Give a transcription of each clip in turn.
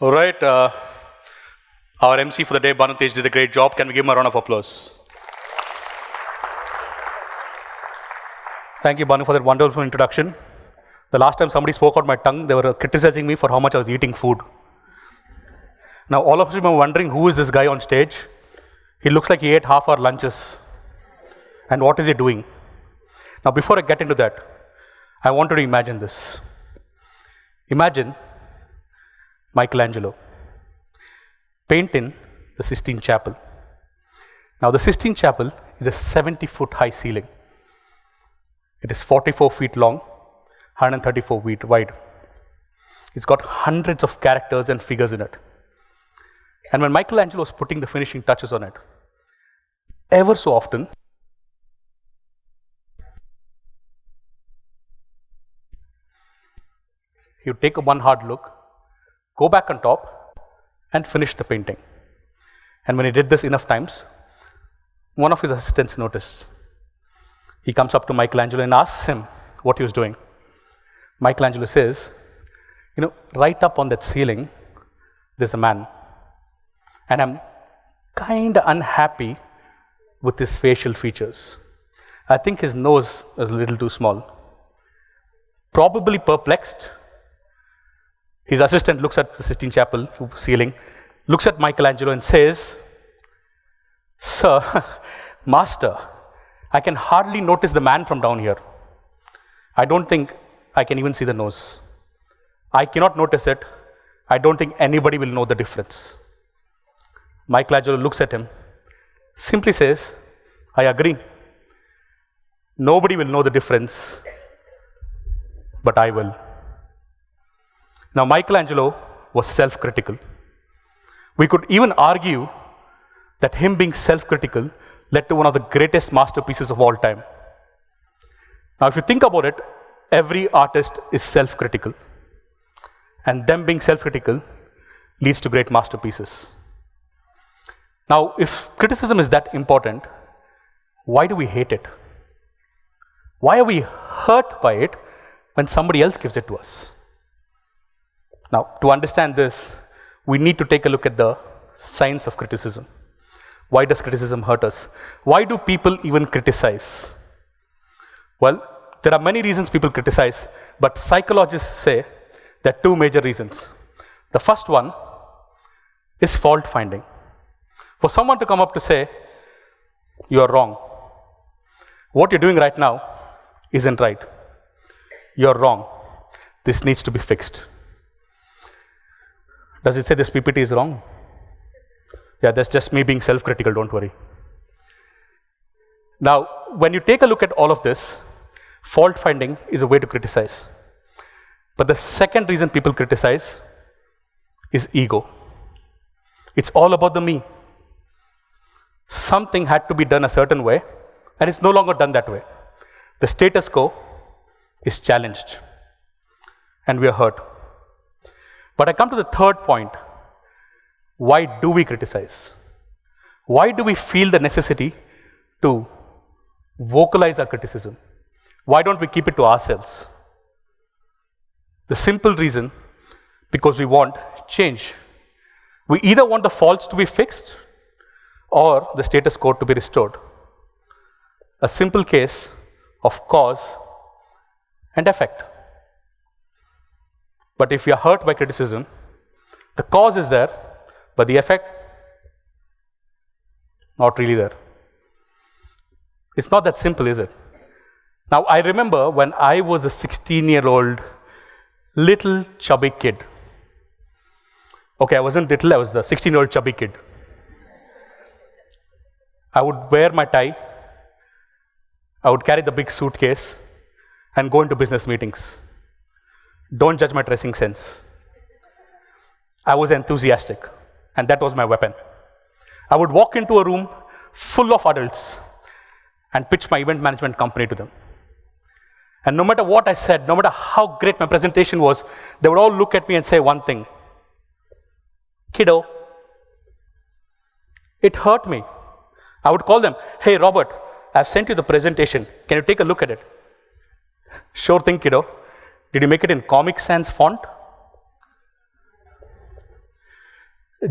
All right, our MC for the day, Banu Tej, did a great job. Can we give him a round of applause? Thank you, Banu, for that wonderful introduction. The last time somebody spoke out my tongue, they were criticizing me for how much I was eating food. Now, all of you are wondering, who is this guy on stage? He looks like he ate half our lunches. And what is he doing? Now, before I get into that, I want you to imagine this. Imagine Michelangelo painting the Sistine Chapel. Now, the Sistine Chapel is a 70-foot high ceiling. It is 44 feet long, 134 feet wide. It's got hundreds of characters and figures in it. And when Michelangelo was putting the finishing touches on it, ever so often, he would take one hard look, go back on top, and finish the painting. And when he did this enough times, one of his assistants noticed. He comes up to Michelangelo and asks him what he was doing. Michelangelo says, right up on that ceiling, there's a man. And I'm kind of unhappy with his facial features. I think his nose is a little too small. Probably perplexed, his assistant looks at the Sistine Chapel ceiling, looks at Michelangelo and says, "Sir, master, I can hardly notice the man from down here. I don't think I can even see the nose. I cannot notice it. I don't think anybody will know the difference." Michelangelo looks at him, simply says, "I agree. Nobody will know the difference, but I will." Now, Michelangelo was self-critical. We could even argue that him being self-critical led to one of the greatest masterpieces of all time. Now, if you think about it, every artist is self-critical. And them being self-critical leads to great masterpieces. Now, if criticism is that important, why do we hate it? Why are we hurt by it when somebody else gives it to us? Now, to understand this, we need to take a look at the science of criticism. Why does criticism hurt us? Why do people even criticize? Well, there are many reasons people criticize, but psychologists say there are two major reasons. The first one is fault finding. For someone to come up to say, "You are wrong. What you're doing right now isn't right. You're wrong. This needs to be fixed." Does it say this PPT is wrong? Yeah, that's just me being self-critical, don't worry. Now, when you take a look at all of this, fault finding is a way to criticize. But the second reason people criticize is ego. It's all about the me. Something had to be done a certain way, and it's no longer done that way. The status quo is challenged, and we are hurt. But I come to the third point. Why do we criticize? Why do we feel the necessity to vocalize our criticism? Why don't we keep it to ourselves? The simple reason, because we want change. We either want the faults to be fixed or the status quo to be restored. A simple case of cause and effect. But if we are hurt by criticism, the cause is there, but the effect, not really there. It's not that simple, is it? Now, I remember when I was a 16-year-old little chubby kid. Okay, I wasn't little, I was the 16-year-old chubby kid. I would wear my tie, I would carry the big suitcase, and go into business meetings. Don't judge my dressing sense. I was enthusiastic, and that was my weapon. I would walk into a room full of adults and pitch my event management company to them. And no matter what I said, no matter how great my presentation was, they would all look at me and say one thing. "Kiddo." It hurt me. I would call them, "Hey, Robert, I've sent you the presentation. Can you take a look at it?" "Sure thing, kiddo. Did you make it in Comic Sans font?"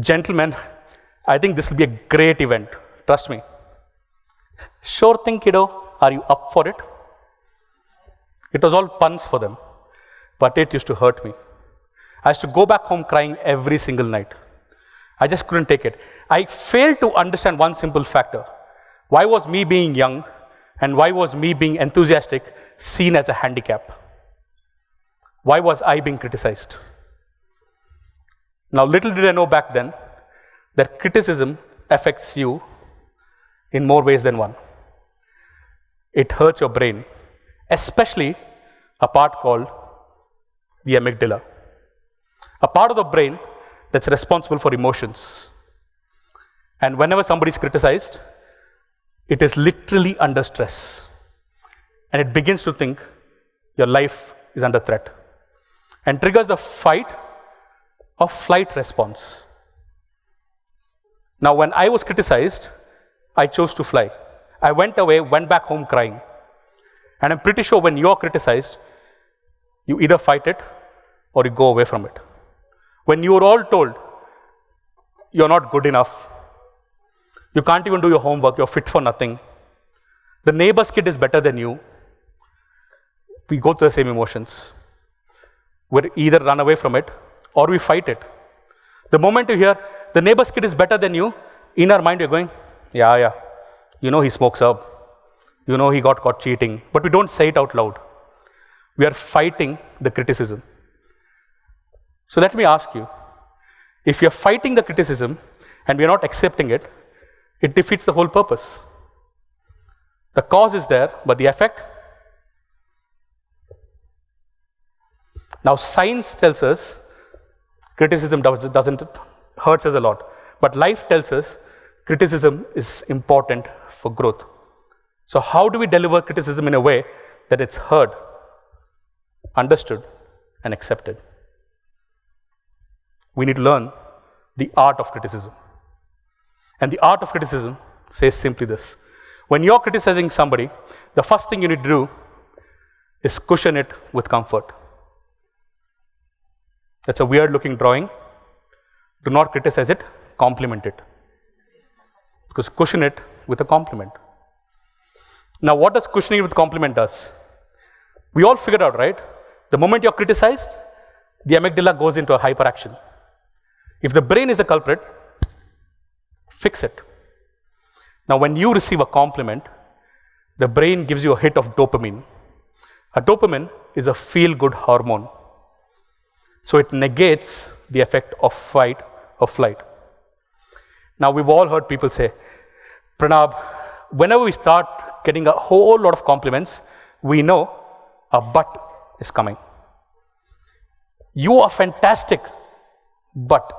Gentlemen, I think this will be a great event. Trust me. Sure thing, kiddo. Are you up for it? It was all puns for them, but it used to hurt me. I used to go back home crying every single night. I just couldn't take it. I failed to understand one simple factor. Why was me being young and why was me being enthusiastic seen as a handicap? Why was I being criticized? Now, little did I know back then that criticism affects you in more ways than one. It hurts your brain, especially a part called the amygdala, a part of the brain that's responsible for emotions. And whenever somebody is criticized, it is literally under stress. And it begins to think your life is under threat and triggers the fight or flight response. Now, when I was criticized, I chose to fly. I went away, went back home crying. And I'm pretty sure when you're criticized, you either fight it or you go away from it. When you are all told you're not good enough, you can't even do your homework, you're fit for nothing, the neighbor's kid is better than you, we go through the same emotions. We either run away from it or we fight it. The moment you hear the neighbor's kid is better than you, in our mind you're going, yeah, you know he smokes up, you know he got caught cheating, but we don't say it out loud. We are fighting the criticism. So let me ask you, if you're fighting the criticism and we're not accepting it, it defeats the whole purpose. The cause is there, but the effect? Now, science tells us criticism doesn't hurts us a lot, but life tells us criticism is important for growth. So how do we deliver criticism in a way that it's heard, understood, and accepted? We need to learn the art of criticism. And the art of criticism says simply this. When you're criticizing somebody, the first thing you need to do is cushion it with comfort. That's a weird looking drawing. Do not criticize it, compliment it. Because cushion it with a compliment. Now, what does cushioning it with compliment does? We all figured out, right? The moment you're criticized, the amygdala goes into a hyperaction. If the brain is the culprit, fix it. Now, when you receive a compliment, the brain gives you a hit of dopamine. A dopamine is a feel-good hormone. So it negates the effect of fight or flight. Now, we've all heard people say, Pranab, whenever we start getting a whole lot of compliments, we know a but is coming. You are fantastic, but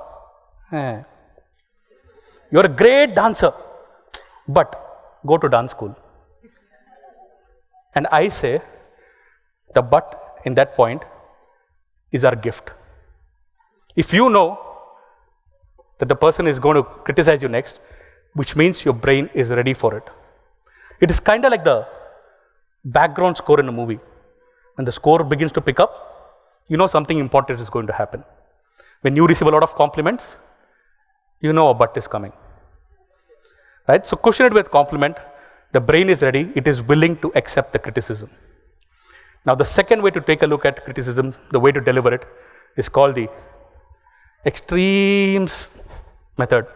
you're a great dancer, but go to dance school. And I say, the but in that point is our gift. If you know that the person is going to criticize you next, which means your brain is ready for it. It is kind of like the background score in a movie. When the score begins to pick up, you know something important is going to happen. When you receive a lot of compliments, you know a but is coming. Right? So cushion it with compliment. The brain is ready. It is willing to accept the criticism. Now, the second way to take a look at criticism, the way to deliver it, is called the extremes method.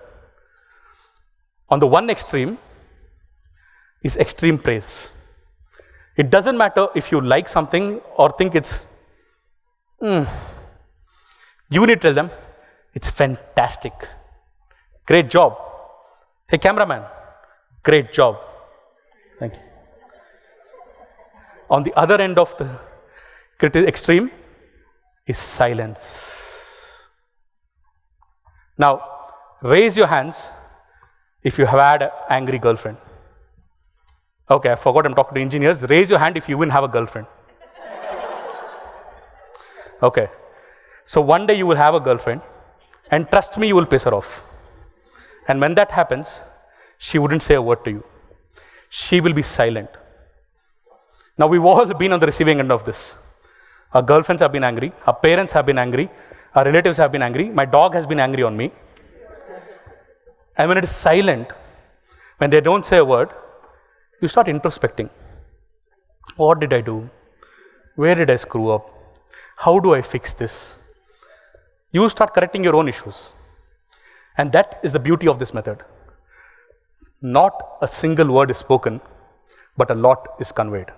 On the one extreme is extreme praise. It doesn't matter if you like something or think it's, you need to tell them, it's fantastic. Great job. Hey, cameraman, great job. Thank you. On the other end of the extreme is silence. Now, raise your hands if you have had an angry girlfriend. Okay, I forgot I'm talking to engineers. Raise your hand if you even have a girlfriend. Okay. So one day you will have a girlfriend, and trust me, you will piss her off. And when that happens, she wouldn't say a word to you. She will be silent. Now, we've all been on the receiving end of this. Our girlfriends have been angry, our parents have been angry, our relatives have been angry, my dog has been angry on me. And when it is silent, when they don't say a word, you start introspecting. What did I do? Where did I screw up? How do I fix this? You start correcting your own issues. And that is the beauty of this method. Not a single word is spoken, but a lot is conveyed.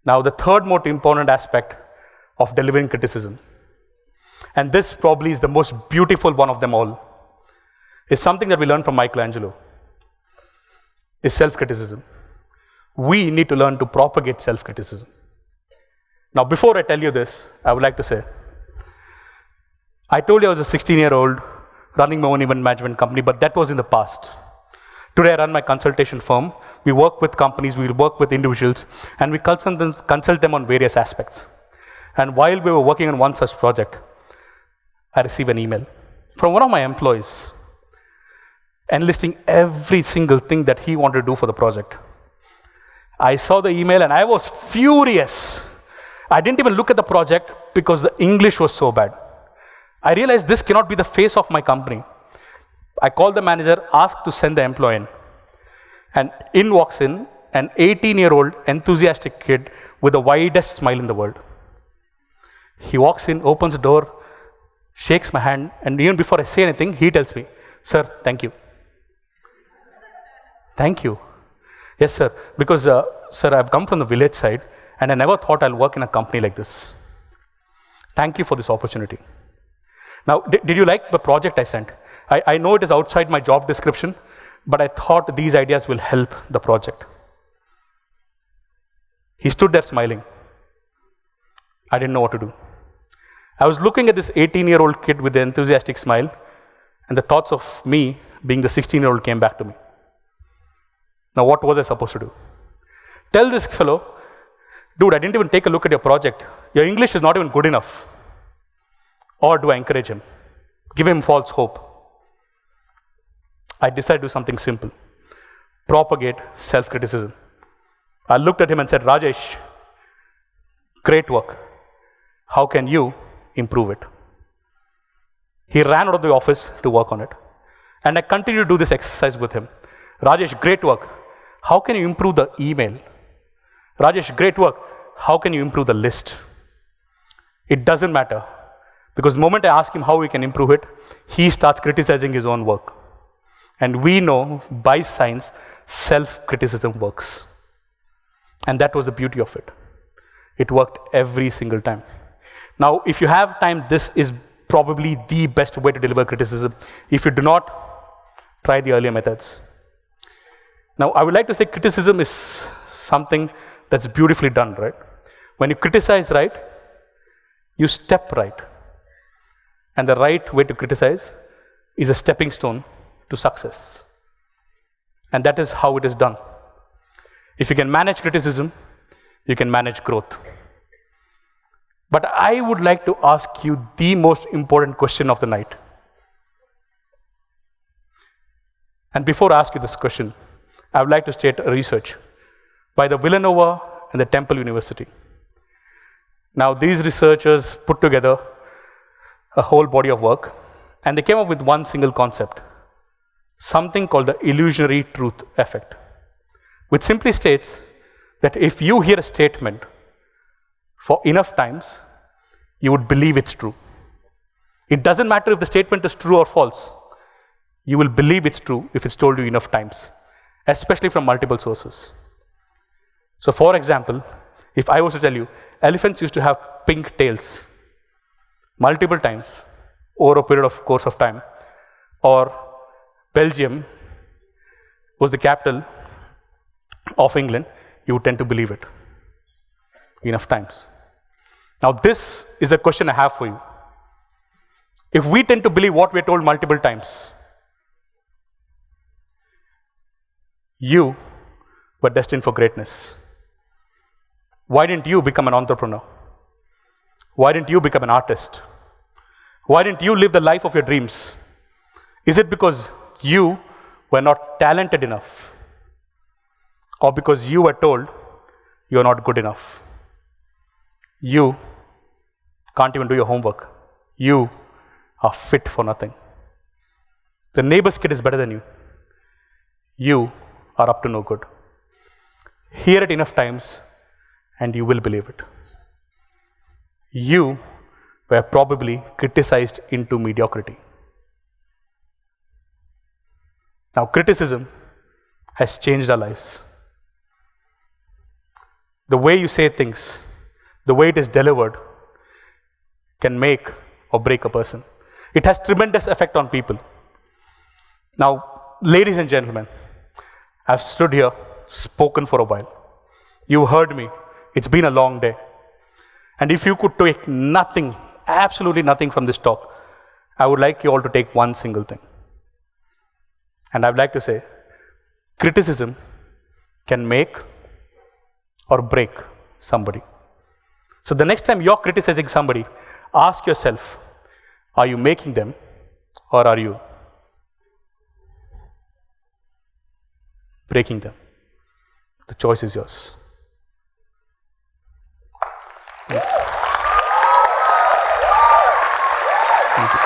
Now, the third most important aspect of delivering criticism, and this probably is the most beautiful one of them all, is something that we learned from Michelangelo, is self-criticism. We need to learn to propagate self-criticism. Now, before I tell you this, I would like to say, I told you I was a 16-year-old running my own event management company, but that was in the past. Today, I run my consultation firm. We work with companies, we work with individuals, and we consult them on various aspects. And while we were working on one such project, I received an email from one of my employees enlisting every single thing that he wanted to do for the project. I saw the email and I was furious. I didn't even look at the project because the English was so bad. I realized this cannot be the face of my company. I called the manager, asked to send the employee in. And in walks in an 18-year-old enthusiastic kid with the widest smile in the world. He walks in, opens the door, shakes my hand, and even before I say anything, he tells me, "Sir, thank you." "Thank you?" "Yes, sir, because, sir, I've come from the village side, and I never thought I'll work in a company like this. Thank you for this opportunity." Now, did you like the project I sent? I know it is outside my job description, but I thought these ideas will help the project. He stood there smiling. I didn't know what to do. I was looking at this 18-year-old kid with the enthusiastic smile, and the thoughts of me being the 16-year-old came back to me. Now, what was I supposed to do? Tell this fellow, "Dude, I didn't even take a look at your project. Your English is not even good enough." Or do I encourage him? Give him false hope? I decided to do something simple. Propagate self-criticism. I looked at him and said, "Rajesh, great work. How can you improve it?" He ran out of the office to work on it. And I continued to do this exercise with him. "Rajesh, great work. How can you improve the email?" "Rajesh, great work. How can you improve the list?" It doesn't matter. Because the moment I ask him how we can improve it, he starts criticizing his own work. And we know by science, self-criticism works. And that was the beauty of it. It worked every single time. Now, if you have time, this is probably the best way to deliver criticism. If you do not, try the earlier methods. Now, I would like to say criticism is something that's beautifully done, right? When you criticize right, you step right. And the right way to criticize is a stepping stone to success. And that is how it is done. If you can manage criticism, you can manage growth. But I would like to ask you the most important question of the night. And before I ask you this question, I would like to state a research by the Villanova and the Temple University. Now, these researchers put together a whole body of work, and they came up with one single concept, something called the illusionary truth effect, which simply states that if you hear a statement for enough times, you would believe it's true. It doesn't matter if the statement is true or false. You will believe it's true if it's told you enough times, especially from multiple sources. So, for example, if I was to tell you, elephants used to have pink tails multiple times over a period of course of time, or Belgium was the capital of England, you would tend to believe it enough times. Now, this is a question I have for you. If we tend to believe what we are told multiple times, you were destined for greatness. Why didn't you become an entrepreneur? Why didn't you become an artist? Why didn't you live the life of your dreams? Is it because you were not talented enough? Or because you were told you are not good enough? You can't even do your homework. You are fit for nothing. The neighbor's kid is better than you. You are up to no good. Hear it enough times and you will believe it. You were probably criticized into mediocrity. Now, criticism has changed our lives. The way you say things, the way it is delivered, can make or break a person. It has tremendous effect on people. Now, ladies and gentlemen, I've stood here, spoken for a while. You heard me. It's been a long day. And if you could take nothing, absolutely nothing from this talk, I would like you all to take one single thing. And I'd like to say, criticism can make or break somebody. So the next time you're criticizing somebody, ask yourself, are you making them or are you breaking them? The choice is yours. Thank you.